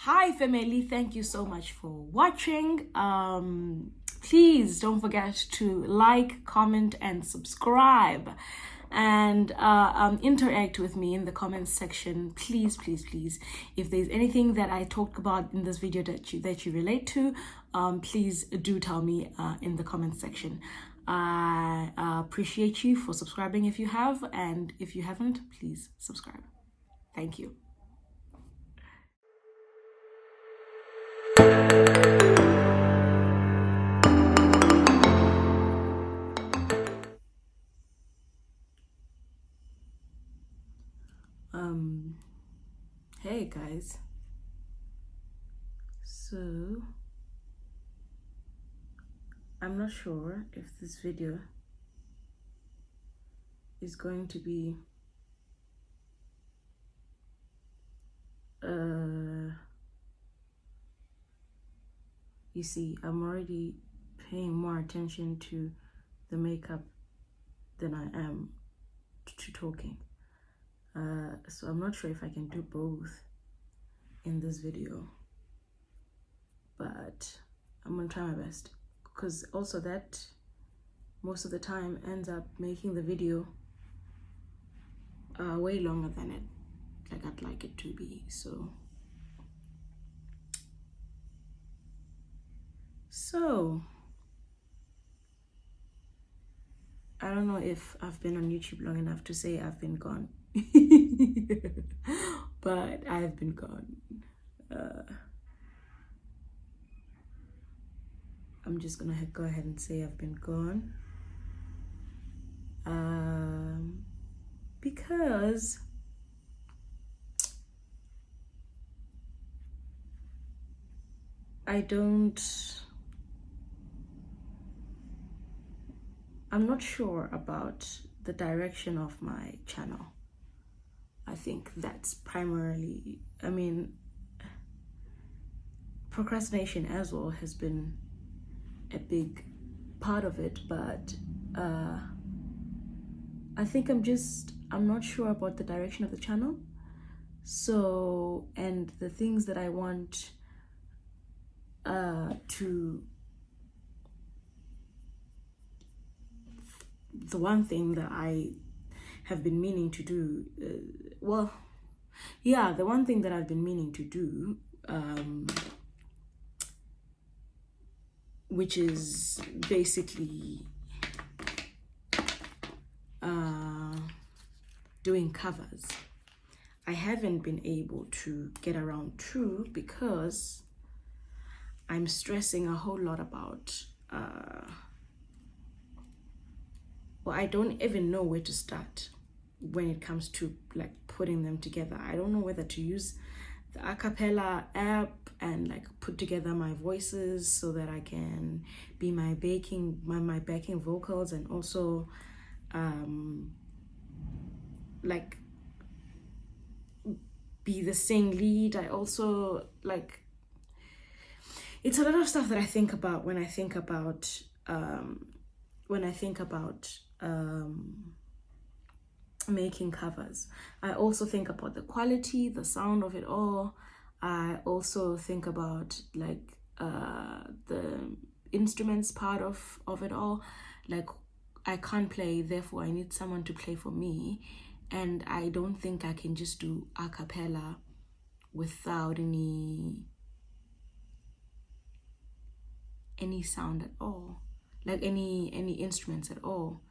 Hi family, thank you so much for watching. Please don't forget to like, comment and subscribe, and interact with me in the comments section. Please, please, please, if there's anything that I talked about in this video that you relate to, please do tell me in the comments section. I appreciate you for subscribing if you have, and if you haven't, please subscribe. Thank you. Hey guys, so I'm not sure if this video is going to be you see, I'm already paying more attention to the makeup than I am to talking, so I'm not sure if I can do both in this video, but I'm gonna try my best, because also that most of the time ends up making the video way longer than I'd like it to be. So I don't know if I've been on YouTube long enough to say I've been gone, but I've been gone. I'm just gonna go ahead and say I've been gone, because I'm not sure about the direction of my channel. I think that's primarily, procrastination as well has been a big part of it, but I think I'm not sure about the direction of the channel. So, and the things that I want the one thing that I have been meaning to do, the one thing that I've been meaning to do, which is basically doing covers, I haven't been able to get around to, because I'm stressing a whole lot about I don't even know where to start when it comes to like putting them together. I don't know whether to use the acapella app and like put together my voices so that I can be my backing vocals, and also like be the sing lead. I also like, it's a lot of stuff that I think about when I think about making covers. I also think about the quality, the sound of it all. I also think about like the instruments part of it all. Like, I can't play, therefore I need someone to play for me, and I don't think I can just do a cappella without any sound at all, like any instruments at all.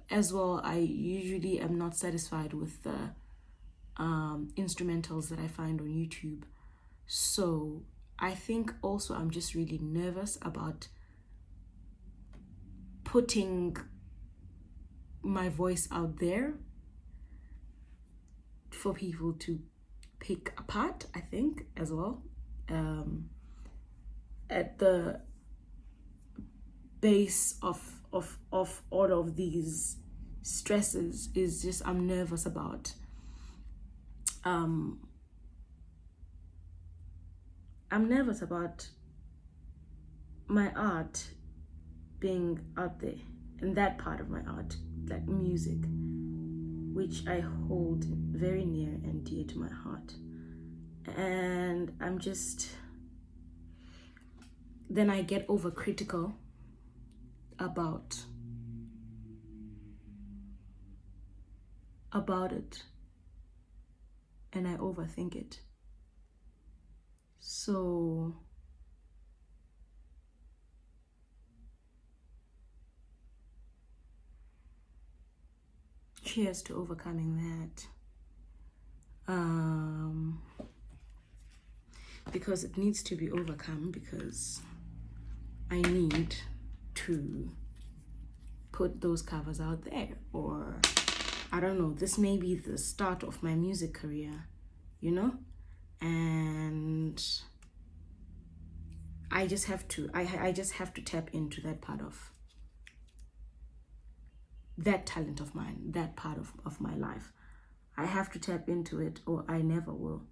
As well, I usually am not satisfied with the instrumentals that I find on YouTube. So I think also I'm just really nervous about putting my voice out there for people to pick apart, I think, as well. At the base of all of these stresses is just, I'm nervous about my art being out there, and that part of my art, like music, which I hold very near and dear to my heart. and then I get overcritical about it, and I overthink it. So cheers to overcoming that. Because it needs to be overcome, because I need to put those covers out there, or I don't know, this may be the start of my music career, you know, and I just have to tap into that part of that talent of mine, that part of my life. I have to tap into it, or I never will,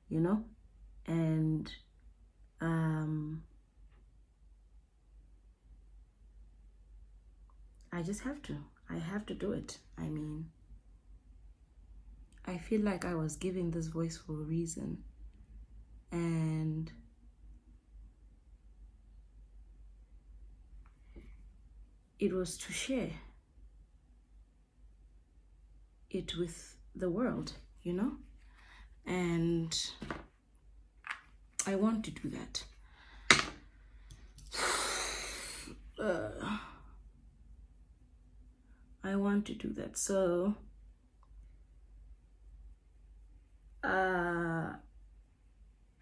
you know. And I just have to do it. I mean, I feel like I was giving this voice for a reason, and it was to share it with the world, you know, and I want to do that. I want to do that. So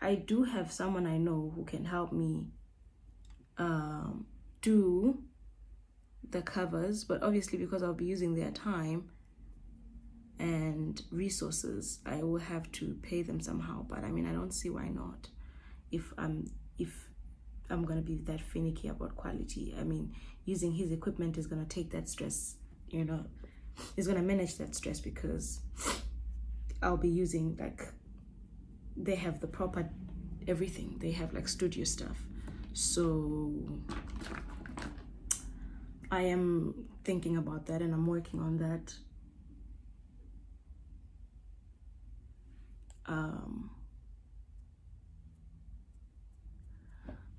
I do have someone I know who can help me do the covers, but obviously because I'll be using their time and resources, I will have to pay them somehow. But I mean, I don't see why not, if I'm gonna be that finicky about quality. I mean, using his equipment is gonna take that stress, you know, it's gonna manage that stress, because I'll be using, like, they have the proper everything, they have like studio stuff. So I am thinking about that, and I'm working on that.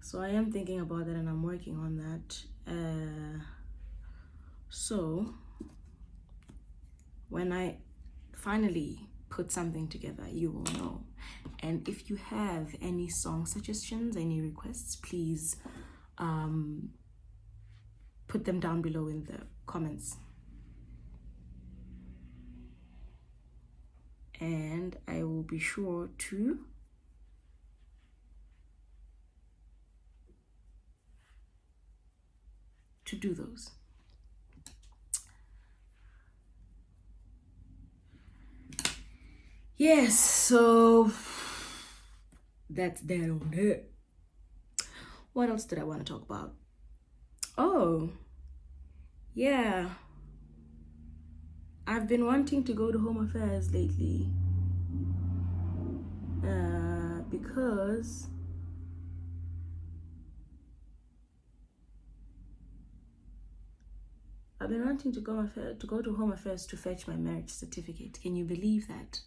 So I am thinking about that, and I'm working on that. So when I finally put something together, you will know. And if you have any song suggestions, any requests, please put them down below in the comments, and I will be sure to do those. Yes, so that's that on it. What else did I want to talk about? Oh, yeah. I've been wanting to go to Home Affairs lately. Because I've been wanting to go to Home Affairs to fetch my marriage certificate. Can you believe that?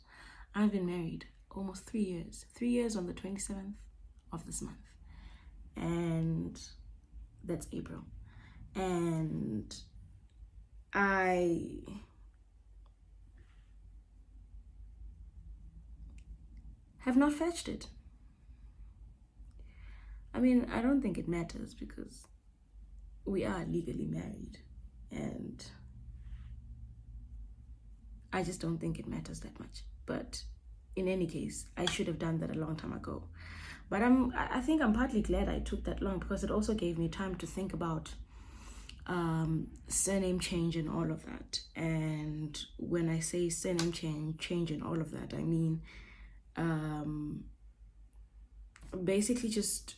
I've been married almost 3 years. 3 years on the 27th of this month. And that's April. And I have not fetched it. I mean, I don't think it matters, because we are legally married, and I just don't think it matters that much. But in any case, I should have done that a long time ago. But I think I'm partly glad I took that long, because it also gave me time to think about surname change and all of that. And when I say surname change and all of that, I mean basically just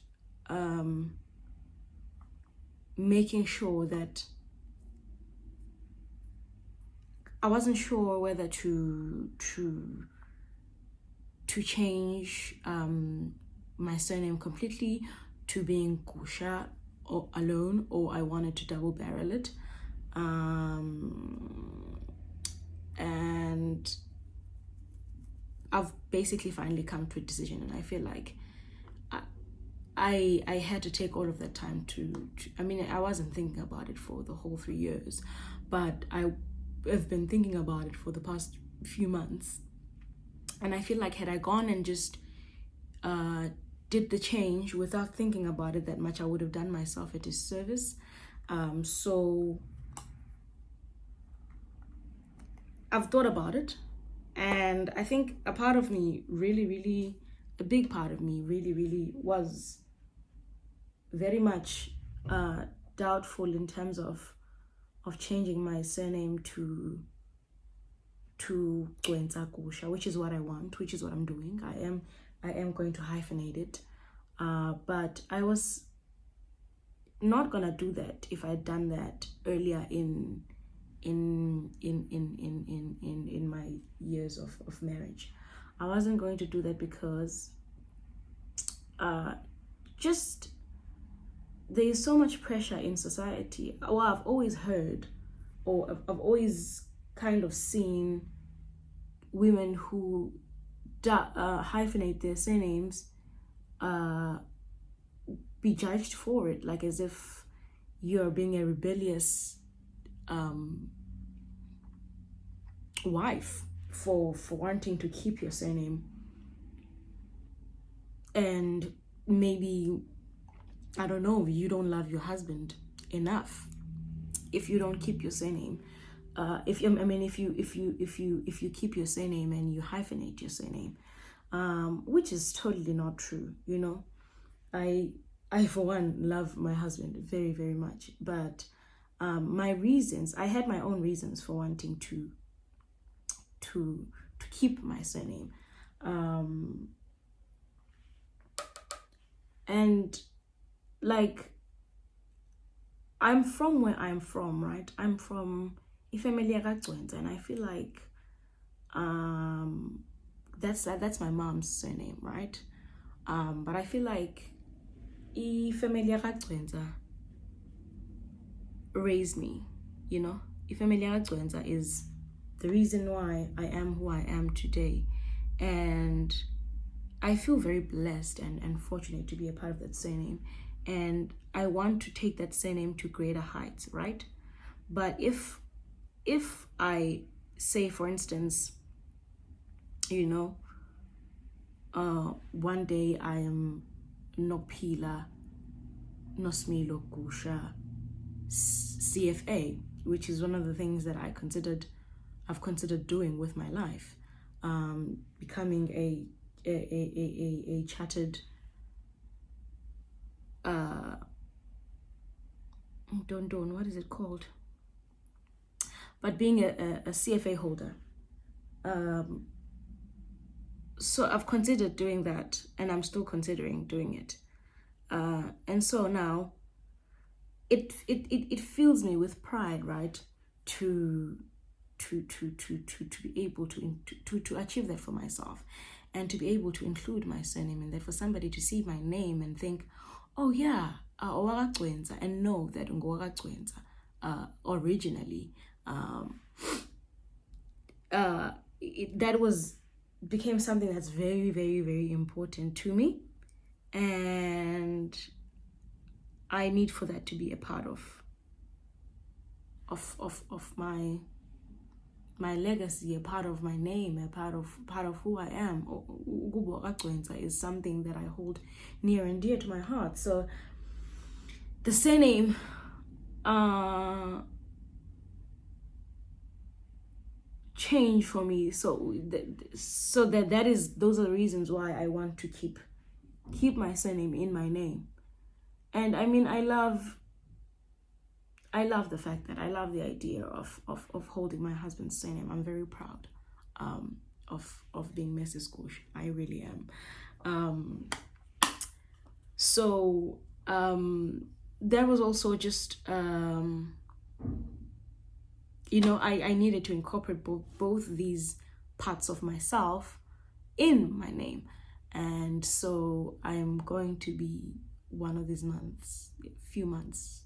making sure that I wasn't sure whether to change my surname completely to being Kusha or alone, or I wanted to double barrel it. And I've basically finally come to a decision, and I feel like I had to take all of that time to I mean, I wasn't thinking about it for the whole 3 years, but I have been thinking about it for the past few months. And I feel like had I gone and just did the change without thinking about it that much, I would have done myself a disservice. So I've thought about it, and I think a part of me really, a big part of me really was very much doubtful in terms of changing my surname to Gwenza Gusha, which is what I want, which is what I'm doing. I am going to hyphenate it, but I was not gonna do that if I'd done that earlier in my years of marriage. I wasn't going to do that because just there is so much pressure in society. Well, I've always heard, or I've always kind of seen women who hyphenate their surnames be judged for it, like as if you're being a rebellious wife for wanting to keep your surname. And maybe, I don't know, you don't love your husband enough if you don't keep your surname. If you keep your surname and you hyphenate your surname, which is totally not true. You know, I for one love my husband very, very much, but my reasons, I had my own reasons for wanting to keep my surname, and like, I'm from where I'm from, right? I'm from Ifemeli Gagcwenza, and I feel like that's my mom's surname, right? But I feel like Ifemeli Gagcwenza raised me, you know. Ifemeli Gagcwenza is the reason why I am who I am today, and I feel very blessed and fortunate to be a part of that surname, and I want to take that surname to greater heights, right? But if I say, for instance, you know, one day I am Nopila Nosmilo Gusha CFA, which is one of the things that I've considered doing with my life, becoming a chartered what is it called? But being a CFA holder. So I've considered doing that, and I'm still considering doing it. And so now it fills me with pride, right? To be able to achieve that for myself, and to be able to include my surname in that, for somebody to see my name and think, oh yeah, Owagacwenza, and know that Ngowagacwenza originally, that became something that's very, very, very important to me, and I need for that to be a part of my legacy, a part of my name, a part of who I am. Ugubwagacwenza is something that I hold near and dear to my heart. So the surname change for me, so those are the reasons why I want to keep my surname in my name. And I mean, I love the fact that I love the idea of holding my husband's surname. I'm very proud of being Mrs. Kush. I really am. So there was also just you know, I needed to incorporate both these parts of myself in my name. And so I am going to be one of these few months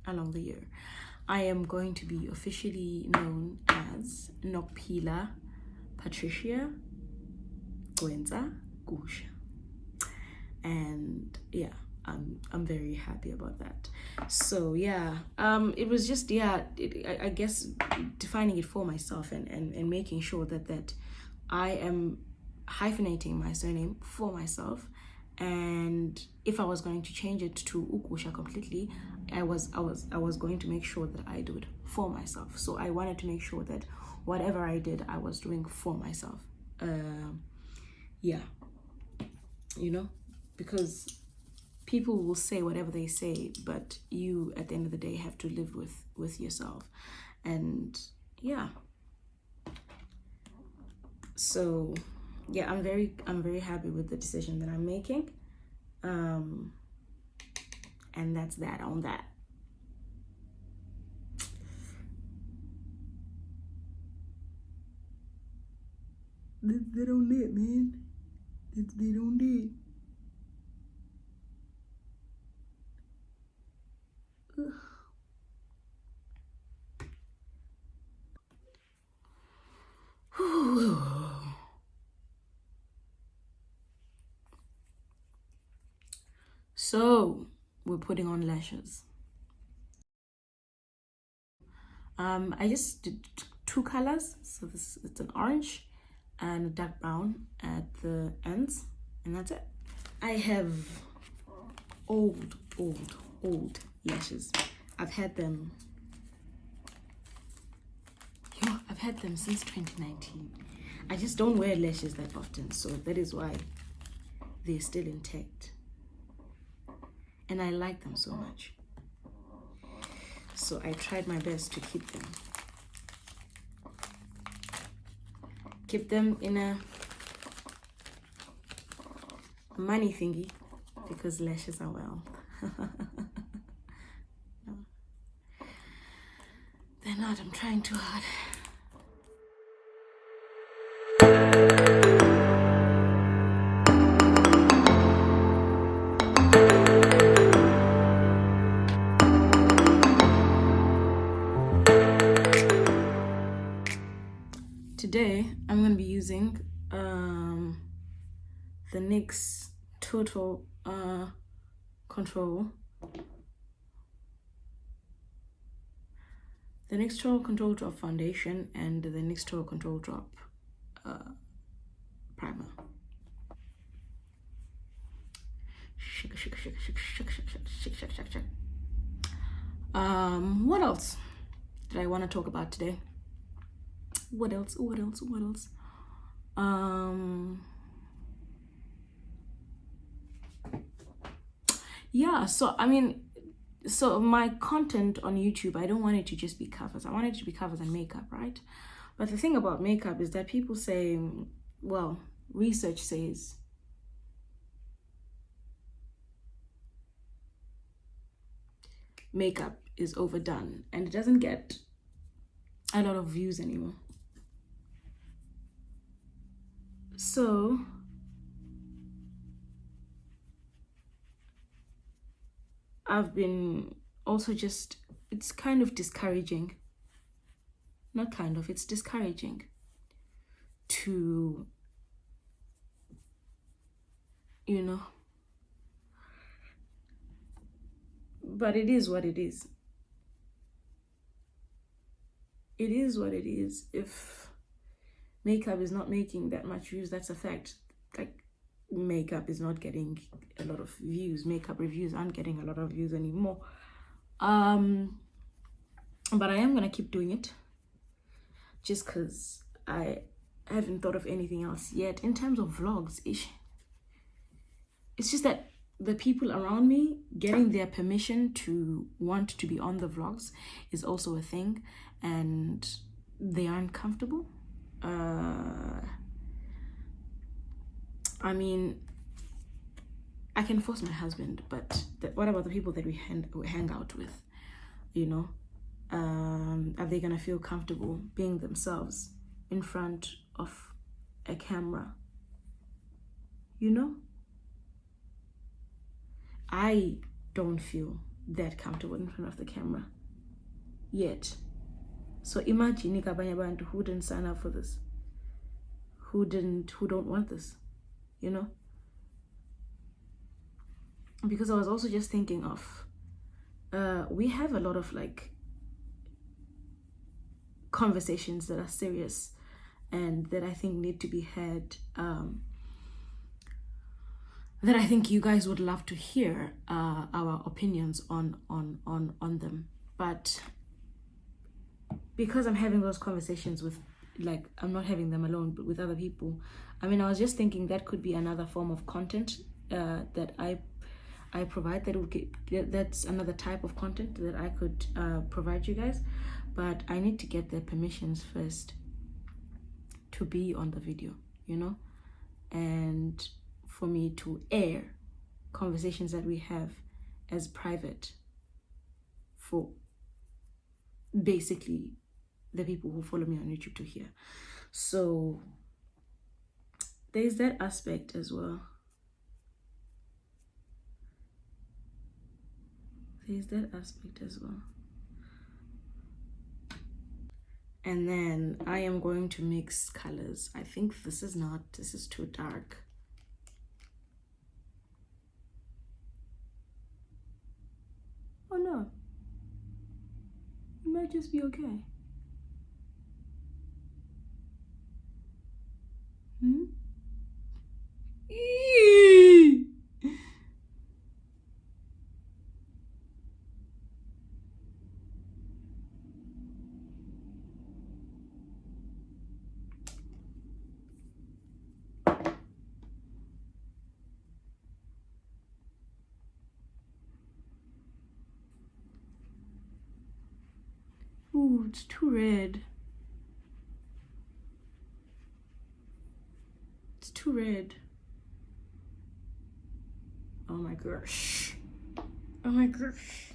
along the year, I am going to be officially known as Nokpila Patricia Gwenza Gusha. And yeah, I'm very happy about that. So yeah, it was just, I guess defining it for myself and making sure that I am hyphenating my surname for myself. And if I was going to change it to Ukusha completely, I was going to make sure that I do it for myself. So I wanted to make sure that whatever I did, I was doing for myself. Yeah, you know, because people will say whatever they say, but you at the end of the day have to live with yourself. And yeah, so yeah, I'm very happy with the decision that I'm making. And that's that on that. That's that on that, man. That's that on that. So we're putting on lashes. I just did 2 colors. So it's an orange and a dark brown at the ends, and that's it. I have old lashes. I've had them since 2019. I just don't wear lashes that often, so that is why they're still intact. And I like them so much. So I tried my best to keep them in a money thingy, because lashes are wealth. No. They're not. I'm trying too hard. Today, I'm going to be using the NYX Total Control. The NYX Total Control Drop Foundation and the NYX Total Control Drop Primer. Shake. What else did I want to talk about today? What else? Yeah, so I mean, so my content on YouTube, I don't want it to just be covers. I want it to be covers and makeup, right? But the thing about makeup is that people say, well, research says makeup is overdone and it doesn't get a lot of views anymore. So I've been also just, it's kind of discouraging. Not kind of, it's discouraging to, you know, but it is what it is. It is what it is. If makeup is not making that much views, that's a fact. Like, makeup is not getting a lot of views. Makeup reviews aren't getting a lot of views anymore. But I am gonna keep doing it just because I haven't thought of anything else yet in terms of vlogs. It's just that the people around me getting their permission to want to be on the vlogs is also a thing, and they aren't comfortable. I mean, I can force my husband, but what about the people that we hang out with? You know, are they gonna feel comfortable being themselves in front of a camera? You know, I don't feel that comfortable in front of the camera. yet. So imagine abanye abantu who didn't sign up for this, who don't want this, you know? Because I was also just thinking of, we have a lot of like conversations that are serious and that I think need to be had, that I think you guys would love to hear our opinions on them. But because I'm having those conversations with, like, I'm not having them alone, but with other people, I mean, I was just thinking that could be another form of content that I provide, that would get, that's another type of content that I could provide you guys. But I need to get their permissions first to be on the video, you know, and for me to air conversations that we have as private for basically the people who follow me on YouTube to hear. So there's that aspect as well. And then I am going to mix colors. I think this is too dark. Oh no, it might just be okay. Eee! Ooh, it's too red. It's too red. Oh my gosh. Oh my gosh.